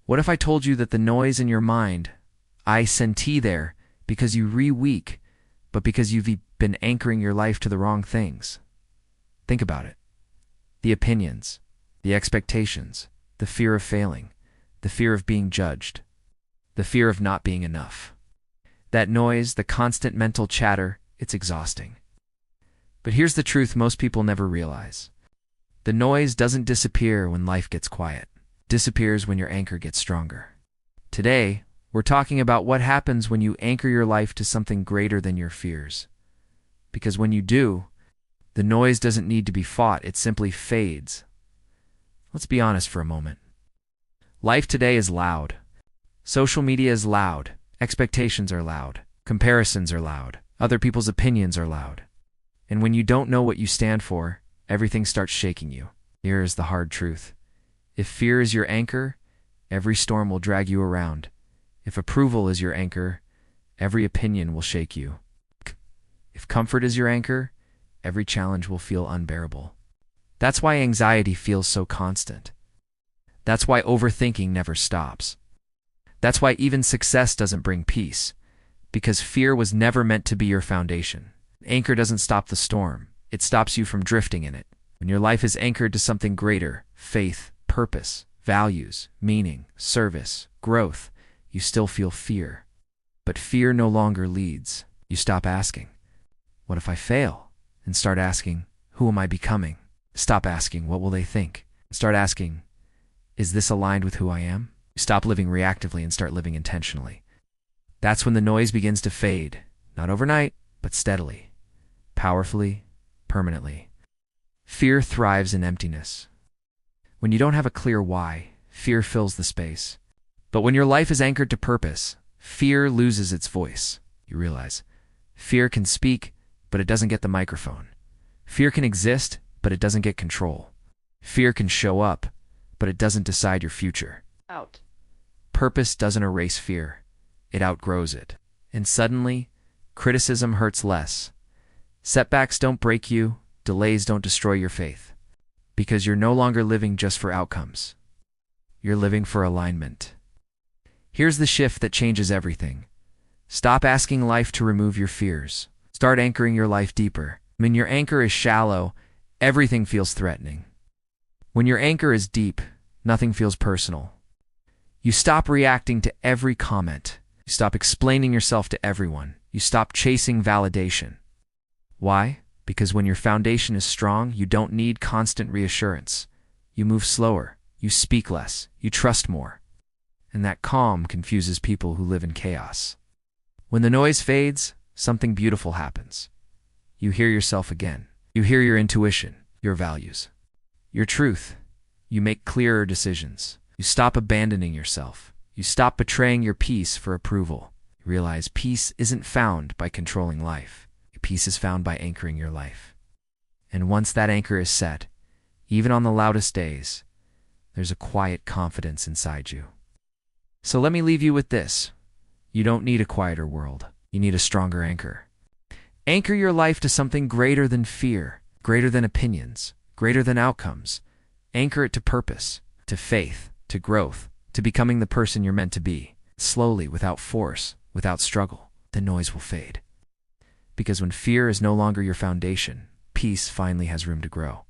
What if I told you that the noise in your mind, I senti there, because you weak, but because you've been anchoring your life to the wrong things? Think about it. The opinions, the expectations, the fear of failing, the fear of being judged, the fear of not being enough. That noise, the constant mental chatter, it's exhausting. But here's the truth most people never realize. The noise doesn't disappear when life gets quiet. It disappears when your anchor gets stronger. Today, we're talking about what happens when you anchor your life to something greater than your fears. Because when you do, the noise doesn't need to be fought, it simply fades. Let's be honest for a moment. Life today is loud. Social media is loud. Expectations are loud. Comparisons are loud. Other people's opinions are loud. And when you don't know what you stand for, everything starts shaking you. Here is the hard truth. If fear is your anchor, every storm will drag you around. If approval is your anchor, every opinion will shake you. If comfort is your anchor, every challenge will feel unbearable. That's why anxiety feels so constant. That's why overthinking never stops. That's why even success doesn't bring peace, because fear was never meant to be your foundation. Anchor doesn't stop the storm. It stops you from drifting in it. When your life is anchored to something greater, faith, purpose, values, meaning, service, growth, you still feel fear. But fear no longer leads. You stop asking, what if I fail? And start asking, who am I becoming? Stop asking, what will they think? Start asking, is this aligned with who I am? Stop living reactively and start living intentionally. That's when the noise begins to fade, not overnight, but steadily, powerfully, permanently. Fear thrives in emptiness. When you don't have a clear why, fear fills the space. But when your life is anchored to purpose, fear loses its voice. You realize, fear can speak, but it doesn't get the microphone. Fear can exist, but it doesn't get control. Fear can show up, but it doesn't decide your future. Out. Purpose doesn't erase fear. It outgrows it. And suddenly, criticism hurts less. Setbacks don't break you. Delays don't destroy your faith. Because you're no longer living just for outcomes. You're living for alignment. Here's the shift that changes everything. Stop asking life to remove your fears. Start anchoring your life deeper. When your anchor is shallow, everything feels threatening. When your anchor is deep, nothing feels personal. You stop reacting to every comment. You stop explaining yourself to everyone. You stop chasing validation. Why? Because when your foundation is strong, you don't need constant reassurance. You move slower. You speak less. You trust more. And that calm confuses people who live in chaos. When the noise fades, something beautiful happens. You hear yourself again. You hear your intuition, your values, your truth. You make clearer decisions. You stop abandoning yourself. You stop betraying your peace for approval. You realize peace isn't found by controlling life. Peace is found by anchoring your life. And once that anchor is set, even on the loudest days, there's a quiet confidence inside you. So let me leave you with this. You don't need a quieter world. You need a stronger anchor. Anchor your life to something greater than fear, greater than opinions, greater than outcomes. Anchor it to purpose, to faith, to growth, to becoming the person you're meant to be. Slowly, without force, without struggle, the noise will fade. Because when fear is no longer your foundation, peace finally has room to grow.